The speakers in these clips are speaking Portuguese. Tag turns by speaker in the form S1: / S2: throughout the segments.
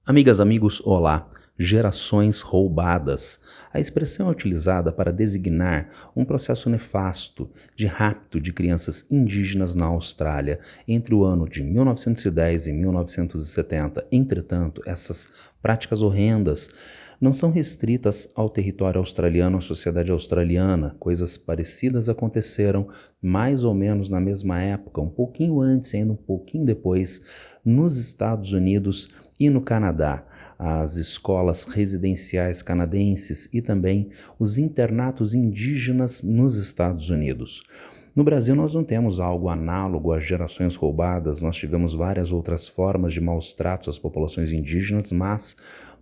S1: Amigas, amigos, olá! Gerações roubadas. A expressão é utilizada para designar um processo nefasto de rapto de crianças indígenas na Austrália entre o ano de 1910 e 1970. Entretanto, essas práticas horrendas não são restritas ao território australiano, à sociedade australiana. Coisas parecidas aconteceram mais ou menos na mesma época, um pouquinho antes, ainda um pouquinho depois, nos Estados Unidos e no Canadá. As escolas residenciais canadenses e também os internatos indígenas nos Estados Unidos. No Brasil nós não temos algo análogo às gerações roubadas, nós tivemos várias outras formas de maus tratos às populações indígenas, mas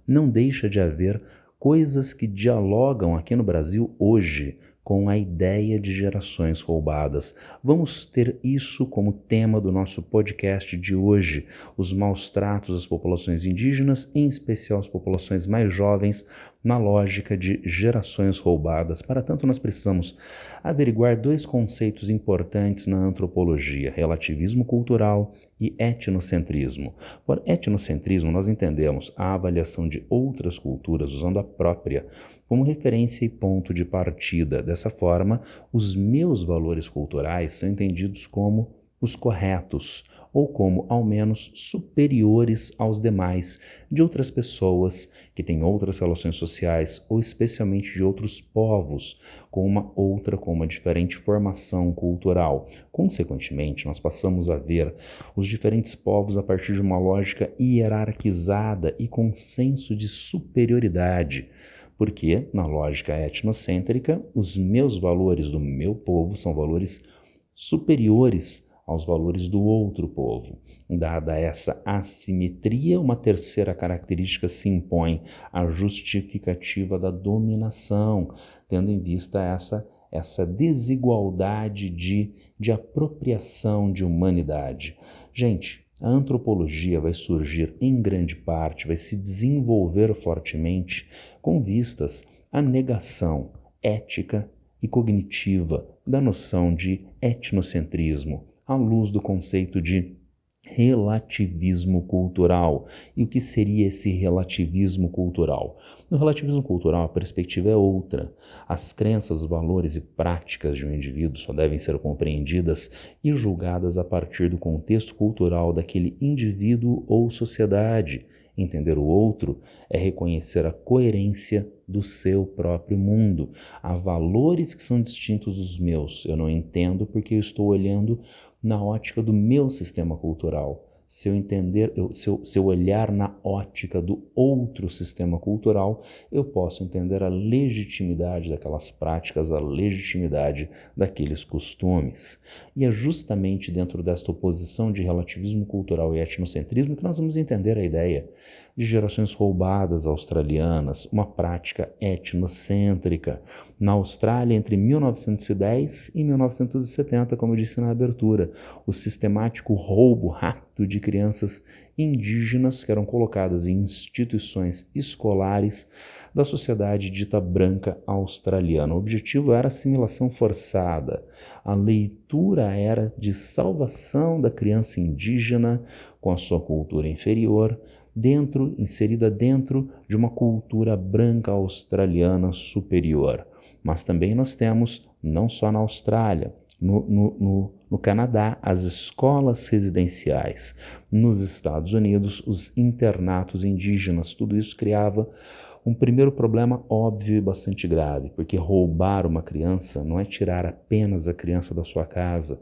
S1: não deixa de haver coisas que dialogam aqui no Brasil hoje com a ideia de gerações roubadas. Vamos ter isso como tema do nosso podcast de hoje, os maus tratos às populações indígenas, em especial às populações mais jovens, na lógica de gerações roubadas. Para tanto, nós precisamos averiguar dois conceitos importantes na antropologia: relativismo cultural e etnocentrismo. Por etnocentrismo, nós entendemos a avaliação de outras culturas usando a própria como referência e ponto de partida. Dessa forma, os meus valores culturais são entendidos como os corretos, ou como, ao menos, superiores aos demais, de outras pessoas que têm outras relações sociais, ou especialmente de outros povos, com uma diferente formação cultural. Consequentemente, nós passamos a ver os diferentes povos a partir de uma lógica hierarquizada e com senso de superioridade, porque, na lógica etnocêntrica, os meus valores do meu povo são valores superiores aos valores do outro povo. Dada essa assimetria, uma terceira característica se impõe: a justificativa da dominação, tendo em vista essa desigualdade de apropriação de humanidade. Gente, a antropologia vai surgir em grande parte, vai se desenvolver fortemente com vistas à negação ética e cognitiva da noção de etnocentrismo, à luz do conceito de relativismo cultural. E o que seria esse relativismo cultural? No relativismo cultural, a perspectiva é outra. As crenças, valores e práticas de um indivíduo só devem ser compreendidas e julgadas a partir do contexto cultural daquele indivíduo ou sociedade. Entender o outro é reconhecer a coerência do seu próprio mundo. Há valores que são distintos dos meus. Eu não entendo porque eu estou olhando na ótica do meu sistema cultural. Se eu olhar na ótica do outro sistema cultural, eu posso entender a legitimidade daquelas práticas, a legitimidade daqueles costumes. E é justamente dentro desta oposição de relativismo cultural e etnocentrismo que nós vamos entender a ideia de gerações roubadas australianas, uma prática etnocêntrica. Na Austrália, entre 1910 e 1970, como eu disse na abertura, o sistemático rapto de crianças indígenas que eram colocadas em instituições escolares da sociedade dita branca australiana. O objetivo era a assimilação forçada. A leitura era de salvação da criança indígena com a sua cultura inferior, inserida dentro de uma cultura branca australiana superior. Mas também nós temos, não só na Austrália, no Canadá, as escolas residenciais, nos Estados Unidos, os internatos indígenas. Tudo isso criava um primeiro problema óbvio e bastante grave, porque roubar uma criança não é tirar apenas a criança da sua casa,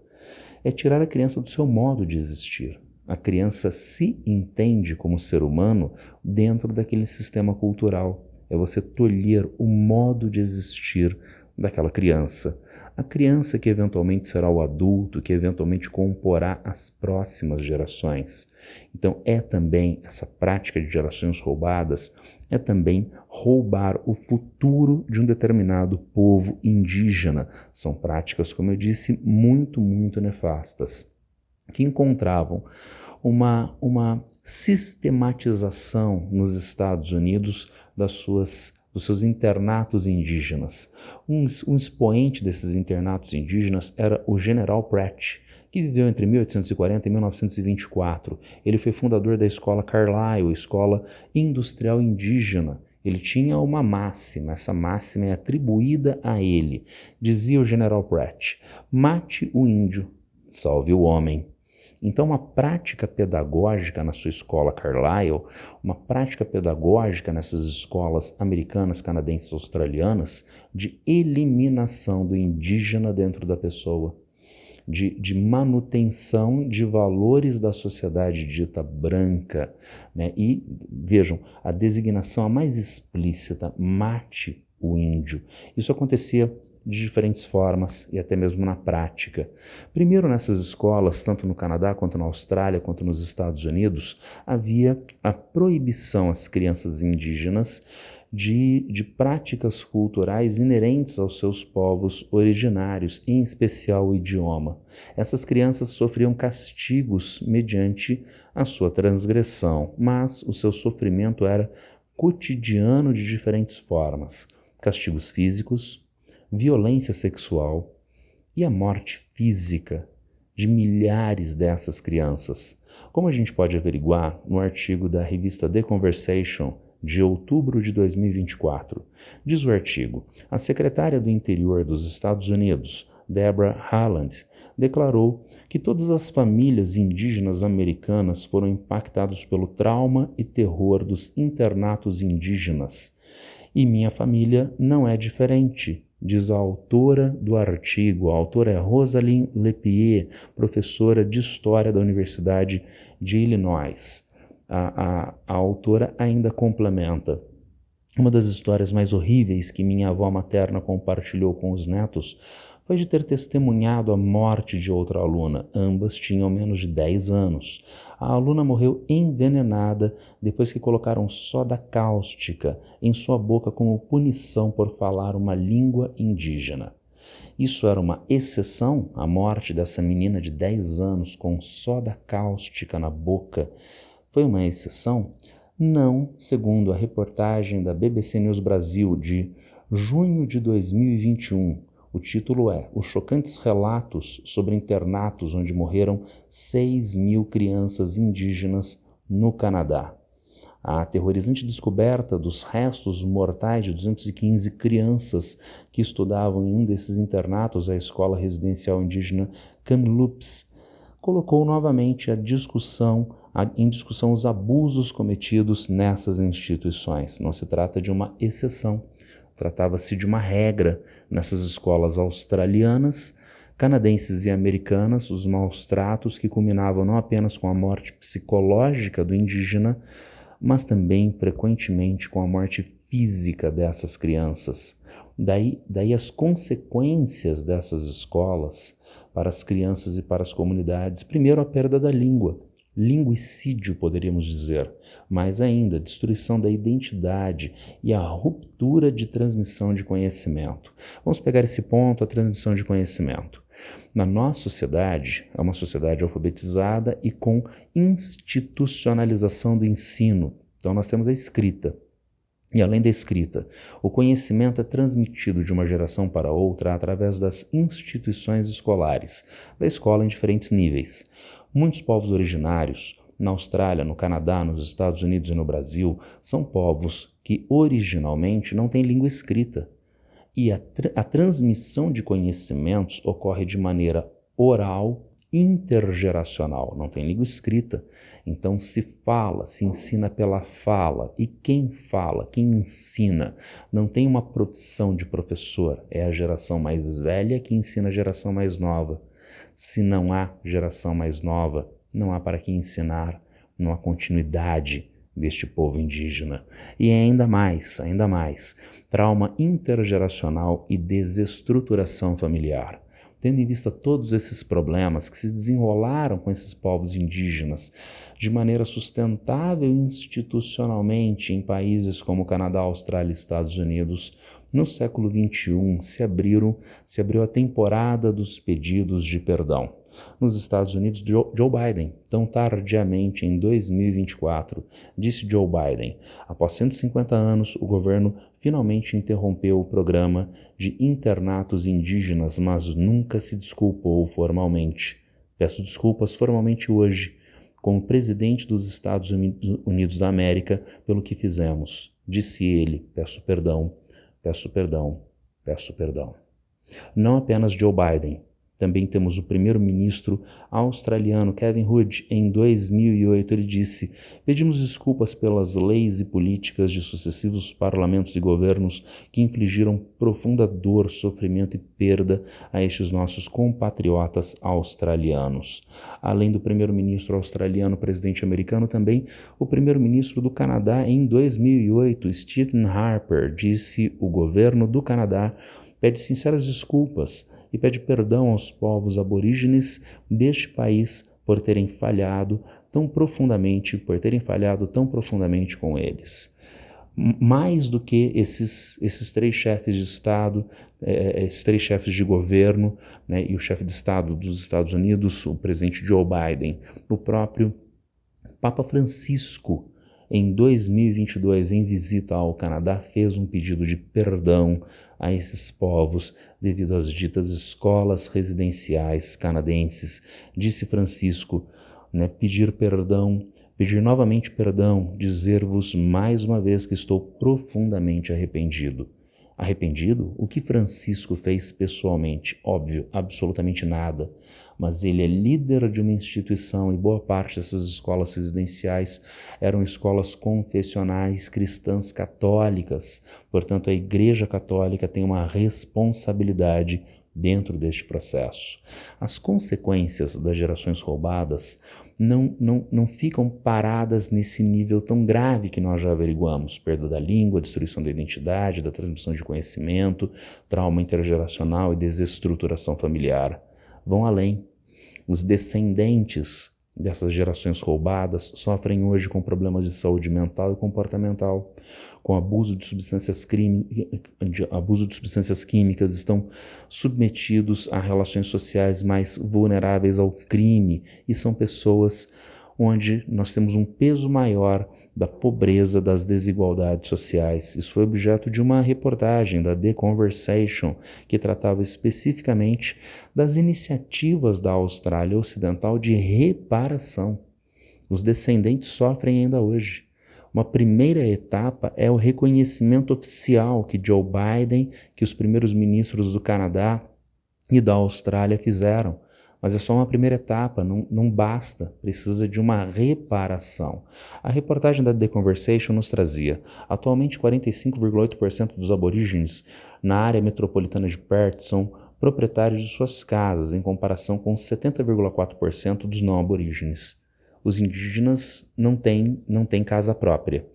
S1: é tirar a criança do seu modo de existir. A criança se entende como ser humano dentro daquele sistema cultural. É você tolher o modo de existir daquela criança. A criança que eventualmente será o adulto, que eventualmente comporá as próximas gerações. Então é também essa prática de gerações roubadas, é também roubar o futuro de um determinado povo indígena. São práticas, como eu disse, muito, muito nefastas, que encontravam uma sistematização nos Estados Unidos dos seus internatos indígenas. Um expoente desses internatos indígenas era o General Pratt, que viveu entre 1840 e 1924. Ele foi fundador da Escola Carlisle, Escola Industrial Indígena. Ele tinha uma máxima, essa máxima é atribuída a ele. Dizia o General Pratt: mate o índio, salve o homem. Então, uma prática pedagógica na sua escola Carlisle, uma prática pedagógica nessas escolas americanas, canadenses, australianas, de eliminação do indígena dentro da pessoa, de manutenção de valores da sociedade dita branca, né? E, vejam, a designação a mais explícita, mate o índio. Isso acontecia de diferentes formas e até mesmo na prática. Primeiro, nessas escolas, tanto no Canadá quanto na Austrália, quanto nos Estados Unidos, havia a proibição às crianças indígenas de práticas culturais inerentes aos seus povos originários, em especial o idioma. Essas crianças sofriam castigos mediante a sua transgressão, mas o seu sofrimento era cotidiano de diferentes formas: castigos físicos, violência sexual e a morte física de milhares dessas crianças. Como a gente pode averiguar no artigo da revista The Conversation, de outubro de 2024, diz o artigo: a secretária do Interior dos Estados Unidos, Deborah Haaland, declarou que todas as famílias indígenas americanas foram impactadas pelo trauma e terror dos internatos indígenas. E minha família não é diferente, diz a autora do artigo. A autora é Rosalind Lepier, professora de História da Universidade de Illinois. A autora ainda complementa: uma das histórias mais horríveis que minha avó materna compartilhou com os netos foi de ter testemunhado a morte de outra aluna. Ambas tinham menos de 10 anos. A aluna morreu envenenada depois que colocaram soda cáustica em sua boca como punição por falar uma língua indígena. Isso era uma exceção, a morte dessa menina de 10 anos com soda cáustica na boca? Foi uma exceção? Não, segundo a reportagem da BBC News Brasil de junho de 2021. O título é Os chocantes relatos sobre internatos onde morreram 6.000 crianças indígenas no Canadá. A aterrorizante descoberta dos restos mortais de 215 crianças que estudavam em um desses internatos, a Escola Residencial Indígena Kamloops, colocou novamente em discussão os abusos cometidos nessas instituições. Não se trata de uma exceção. Tratava-se de uma regra nessas escolas australianas, canadenses e americanas, os maus tratos que culminavam não apenas com a morte psicológica do indígena, mas também, frequentemente, com a morte física dessas crianças. Daí as consequências dessas escolas para as crianças e para as comunidades. Primeiro, a perda da língua. Linguicídio, poderíamos dizer, mais ainda, destruição da identidade e a ruptura de transmissão de conhecimento. Vamos pegar esse ponto, a transmissão de conhecimento. Na nossa sociedade, é uma sociedade alfabetizada e com institucionalização do ensino. Então nós temos a escrita. E além da escrita, o conhecimento é transmitido de uma geração para outra através das instituições escolares, da escola em diferentes níveis. Muitos povos originários, na Austrália, no Canadá, nos Estados Unidos e no Brasil, são povos que originalmente não têm língua escrita. E a transmissão de conhecimentos ocorre de maneira oral, intergeracional, não tem língua escrita. Então se fala, se ensina pela fala. E quem fala, quem ensina, não tem uma profissão de professor, é a geração mais velha que ensina a geração mais nova. Se não há geração mais nova, não há para quem ensinar, não há continuidade deste povo indígena. E ainda mais, trauma intergeracional e desestruturação familiar. Tendo em vista todos esses problemas que se desenrolaram com esses povos indígenas de maneira sustentável institucionalmente em países como Canadá, Austrália e Estados Unidos, no século XXI se abriu a temporada dos pedidos de perdão. Nos Estados Unidos, Joe Biden, tão tardiamente em 2024, disse Joe Biden: após 150 anos, o governo finalmente interrompeu o programa de internatos indígenas, mas nunca se desculpou formalmente. Peço desculpas formalmente hoje, como presidente dos Estados Unidos da América, pelo que fizemos. Disse ele, peço perdão, peço perdão, peço perdão. Não apenas Joe Biden, também temos o primeiro-ministro australiano Kevin Rudd. Em 2008 ele disse: pedimos desculpas pelas leis e políticas de sucessivos parlamentos e governos que infligiram profunda dor, sofrimento e perda a estes nossos compatriotas australianos. Além do primeiro-ministro australiano, presidente americano, também o primeiro-ministro do Canadá em 2008, Stephen Harper, disse: o governo do Canadá pede sinceras desculpas e pede perdão aos povos aborígenes deste país por terem falhado tão profundamente com eles. Mais do que esses três chefes de Estado, esses três chefes de governo, né, e o chefe de Estado dos Estados Unidos, o presidente Joe Biden, o próprio Papa Francisco, em 2022, em visita ao Canadá, fez um pedido de perdão a esses povos devido às ditas escolas residenciais canadenses. Disse Francisco, né, pedir perdão, pedir novamente perdão, dizer-vos mais uma vez que estou profundamente arrependido. Arrependido? O que Francisco fez pessoalmente? Óbvio, absolutamente nada. Mas ele é líder de uma instituição e boa parte dessas escolas residenciais eram escolas confessionais cristãs católicas. Portanto, a Igreja Católica tem uma responsabilidade dentro deste processo. As consequências das gerações roubadas não ficam paradas nesse nível tão grave que nós já averiguamos: perda da língua, destruição da identidade, da transmissão de conhecimento, trauma intergeracional e desestruturação familiar. Vão além. Os descendentes dessas gerações roubadas sofrem hoje com problemas de saúde mental e comportamental, com abuso de substâncias químicas, estão submetidos a relações sociais mais vulneráveis ao crime e são pessoas onde nós temos um peso maior da pobreza, das desigualdades sociais. Isso foi objeto de uma reportagem da The Conversation, que tratava especificamente das iniciativas da Austrália Ocidental de reparação. Os descendentes sofrem ainda hoje. Uma primeira etapa é o reconhecimento oficial que Joe Biden, que os primeiros ministros do Canadá e da Austrália fizeram. Mas é só uma primeira etapa, não basta, precisa de uma reparação. A reportagem da The Conversation nos trazia: atualmente 45,8% dos aborígenes na área metropolitana de Perth são proprietários de suas casas, em comparação com 70,4% dos não aborígenes. Os indígenas não têm casa própria.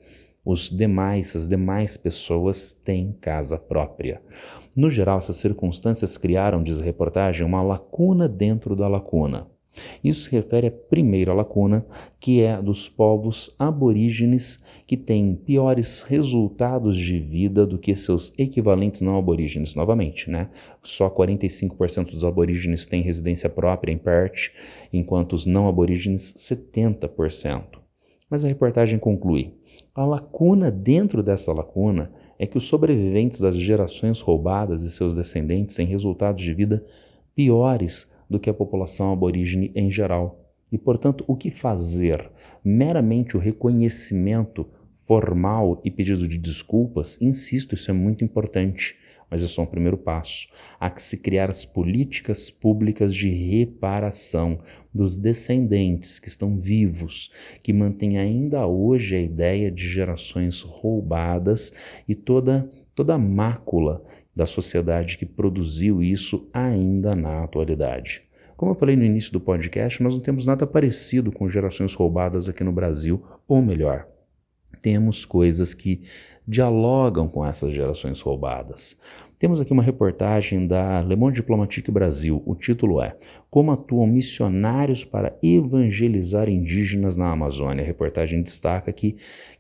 S1: As demais pessoas têm casa própria. No geral, essas circunstâncias criaram, diz a reportagem, uma lacuna dentro da lacuna. Isso se refere à primeira lacuna, que é a dos povos aborígenes, que têm piores resultados de vida do que seus equivalentes não aborígenes. Novamente, né? Só 45% dos aborígenes têm residência própria em Perth, enquanto os não aborígenes, 70%. Mas a reportagem conclui: a lacuna dentro dessa lacuna é que os sobreviventes das gerações roubadas e seus descendentes têm resultados de vida piores do que a população aborígene em geral. E, portanto, o que fazer? Meramente o reconhecimento formal e pedido de desculpas? Insisto, isso é muito importante, mas é só um primeiro passo. Há que se criar as políticas públicas de reparação dos descendentes que estão vivos, que mantêm ainda hoje a ideia de gerações roubadas e toda a mácula da sociedade que produziu isso ainda na atualidade. Como eu falei no início do podcast, nós não temos nada parecido com gerações roubadas aqui no Brasil, ou melhor, temos coisas que dialogam com essas gerações roubadas. Temos aqui uma reportagem da Le Monde Diplomatique Brasil. O título é: Como atuam missionários para evangelizar indígenas na Amazônia. A reportagem destaca que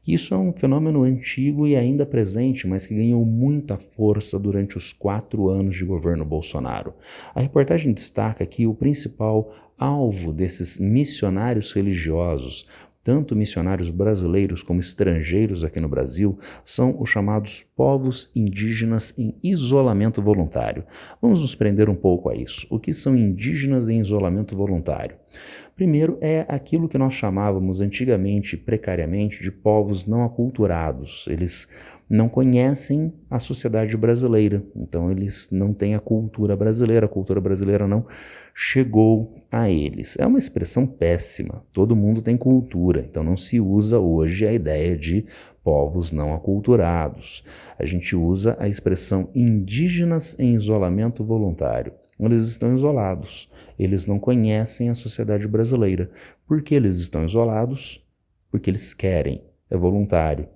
S1: isso é um fenômeno antigo e ainda presente, mas que ganhou muita força durante os 4 anos de governo Bolsonaro. A reportagem destaca que o principal alvo desses missionários religiosos tanto missionários brasileiros como estrangeiros aqui no Brasil, são os chamados povos indígenas em isolamento voluntário. Vamos nos prender um pouco a isso. O que são indígenas em isolamento voluntário? Primeiro é aquilo que nós chamávamos antigamente, precariamente, de povos não aculturados. Eles não conhecem a sociedade brasileira, então eles não têm a cultura brasileira não chegou a eles. É uma expressão péssima, todo mundo tem cultura, então não se usa hoje a ideia de povos não aculturados. A gente usa a expressão indígenas em isolamento voluntário. Eles estão isolados, eles não conhecem a sociedade brasileira. Por que eles estão isolados? Porque eles querem, é voluntário.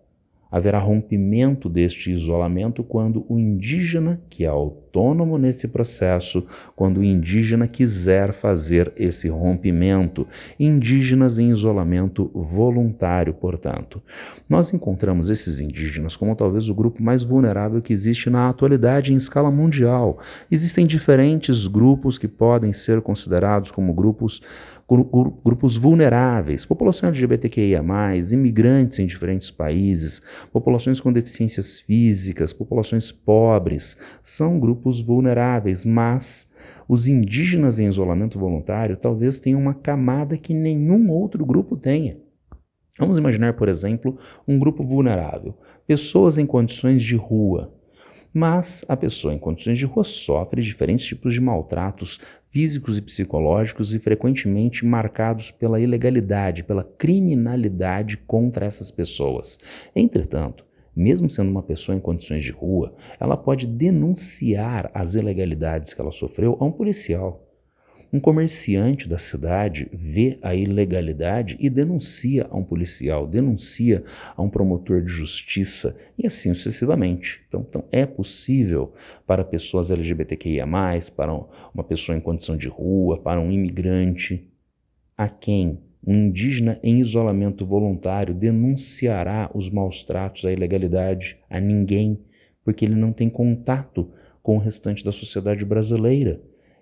S1: Haverá rompimento deste isolamento quando o indígena, que é autônomo nesse processo, quando o indígena quiser fazer esse rompimento. Indígenas em isolamento voluntário, portanto. Nós encontramos esses indígenas como talvez o grupo mais vulnerável que existe na atualidade em escala mundial. Existem diferentes grupos que podem ser considerados como grupos vulneráveis, população LGBTQIA+, imigrantes em diferentes países, populações com deficiências físicas, populações pobres, são grupos vulneráveis, mas os indígenas em isolamento voluntário talvez tenham uma camada que nenhum outro grupo tenha. Vamos imaginar, por exemplo, um grupo vulnerável, pessoas em condições de rua. Mas a pessoa em condições de rua sofre diferentes tipos de maltratos físicos e psicológicos e frequentemente marcados pela ilegalidade, pela criminalidade contra essas pessoas. Entretanto, mesmo sendo uma pessoa em condições de rua, ela pode denunciar as ilegalidades que ela sofreu a um policial. Um comerciante da cidade vê a ilegalidade e denuncia a um policial, denuncia a um promotor de justiça e assim sucessivamente. Então é possível para pessoas LGBTQIA+, para uma pessoa em condição de rua, para um imigrante, a quem um indígena em isolamento voluntário denunciará os maus tratos, a ilegalidade a ninguém, porque ele não tem contato com o restante da sociedade brasileira.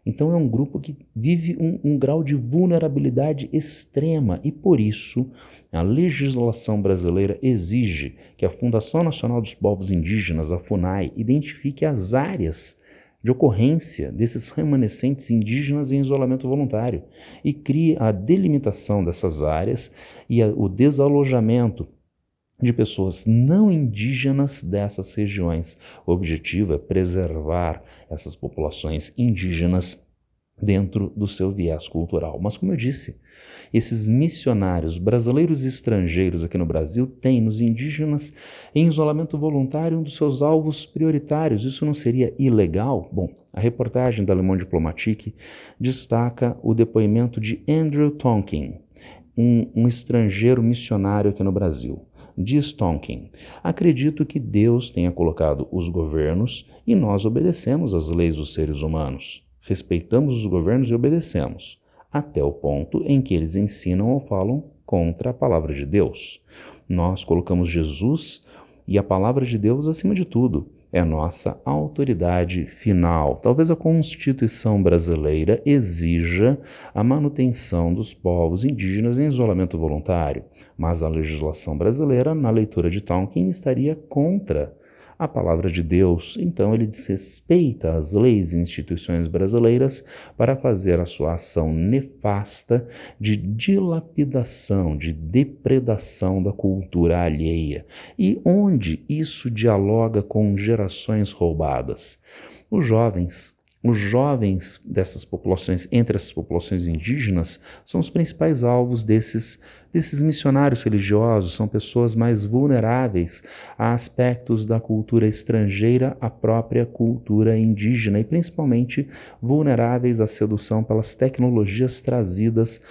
S1: Então é um grupo que vive um grau de vulnerabilidade extrema e, por isso, a legislação brasileira exige que a Fundação Nacional dos Povos Indígenas, a FUNAI, identifique as áreas de ocorrência desses remanescentes indígenas em isolamento voluntário e crie a delimitação dessas áreas e o desalojamento de pessoas não indígenas dessas regiões. O objetivo é preservar essas populações indígenas dentro do seu viés cultural. Mas, como eu disse, esses missionários brasileiros e estrangeiros aqui no Brasil têm nos indígenas em isolamento voluntário um dos seus alvos prioritários. Isso não seria ilegal? Bom, a reportagem da Le Monde Diplomatique destaca o depoimento de Andrew Tonkin, um estrangeiro missionário aqui no Brasil. Diz Tonkin: acredito que Deus tenha colocado os governos e nós obedecemos às leis dos seres humanos. Respeitamos os governos e obedecemos, até o ponto em que eles ensinam ou falam contra a palavra de Deus. Nós colocamos Jesus e a palavra de Deus acima de tudo. É a nossa autoridade final. Talvez a Constituição brasileira exija a manutenção dos povos indígenas em isolamento voluntário, mas a legislação brasileira, na leitura de Tonkin, estaria contra a palavra de Deus. Então ele desrespeita as leis e instituições brasileiras para fazer a sua ação nefasta de dilapidação, de depredação da cultura alheia. E onde isso dialoga com gerações roubadas? Os jovens dessas populações, entre essas populações indígenas, são os principais alvos desses missionários religiosos, são pessoas mais vulneráveis a aspectos da cultura estrangeira, à própria cultura indígena, e principalmente vulneráveis à sedução pelas tecnologias trazidas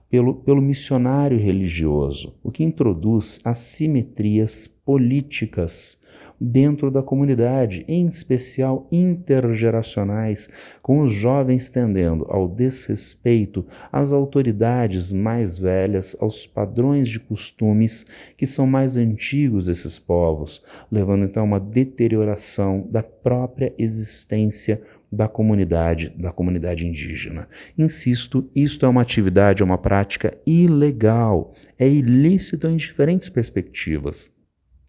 S1: pelo missionário religioso, o que introduz assimetrias políticas dentro da comunidade, em especial intergeracionais, com os jovens tendendo ao desrespeito às autoridades mais velhas, aos padrões de costumes que são mais antigos desses povos, levando então a uma deterioração da própria existência da comunidade indígena. Insisto, isto é uma atividade, é uma prática ilegal, é ilícito em diferentes perspectivas.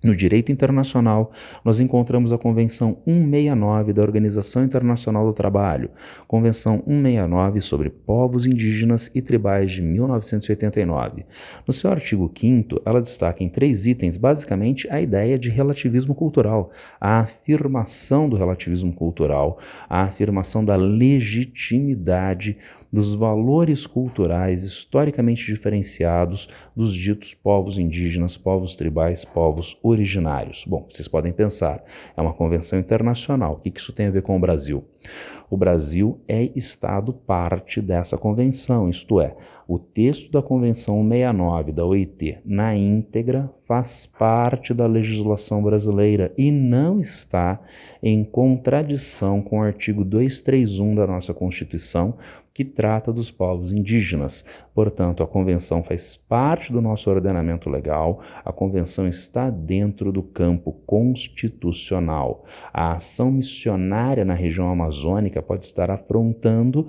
S1: No direito internacional, nós encontramos a Convenção 169 da Organização Internacional do Trabalho, Convenção 169 sobre povos indígenas e tribais de 1989. No seu artigo 5º, ela destaca em 3 itens, basicamente, a ideia de relativismo cultural, a afirmação do relativismo cultural, a afirmação da legitimidade dos valores culturais historicamente diferenciados dos ditos povos indígenas, povos tribais, povos originários. Bom, vocês podem pensar, é uma convenção internacional, o que isso tem a ver com o Brasil? O Brasil é Estado parte dessa convenção, isto é, o texto da Convenção 169 da OIT, na íntegra, faz parte da legislação brasileira e não está em contradição com o artigo 231 da nossa Constituição, que trata dos povos indígenas. Portanto, a Convenção faz parte do nosso ordenamento legal, a Convenção está dentro do campo constitucional. A ação missionária na região amazônica pode estar afrontando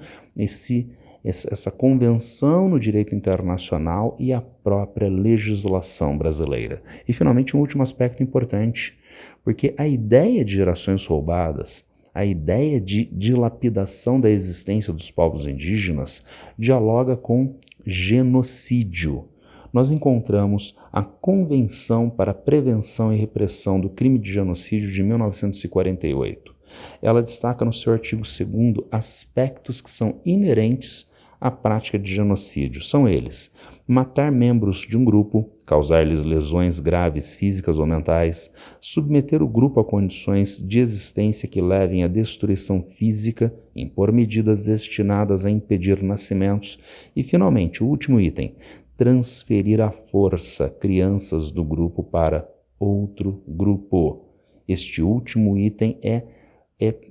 S1: essa convenção no direito internacional e a própria legislação brasileira. E, finalmente, um último aspecto importante, porque a ideia de gerações roubadas, a ideia de dilapidação da existência dos povos indígenas dialoga com genocídio. Nós encontramos a Convenção para a Prevenção e Repressão do Crime de Genocídio de 1948. Ela destaca no seu artigo 2º aspectos que são inerentes à prática de genocídio. São eles: matar membros de um grupo, causar-lhes lesões graves físicas ou mentais, submeter o grupo a condições de existência que levem à destruição física, impor medidas destinadas a impedir nascimentos e, finalmente, o último item, transferir à força crianças do grupo para outro grupo. Este último item é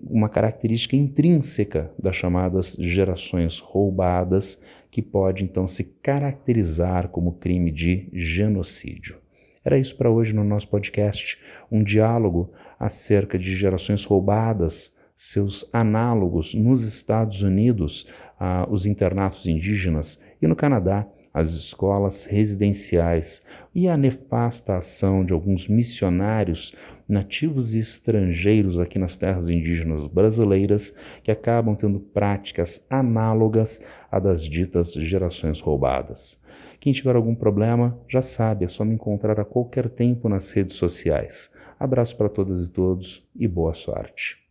S1: uma característica intrínseca das chamadas gerações roubadas, que pode então se caracterizar como crime de genocídio. Era isso para hoje no nosso podcast, um diálogo acerca de gerações roubadas, seus análogos nos Estados Unidos, os internatos indígenas, e no Canadá, as escolas residenciais, e a nefasta ação de alguns missionários nativos e estrangeiros aqui nas terras indígenas brasileiras, que acabam tendo práticas análogas à das ditas gerações roubadas. Quem tiver algum problema, já sabe, é só me encontrar a qualquer tempo nas redes sociais. Abraço para todas e todos e boa sorte.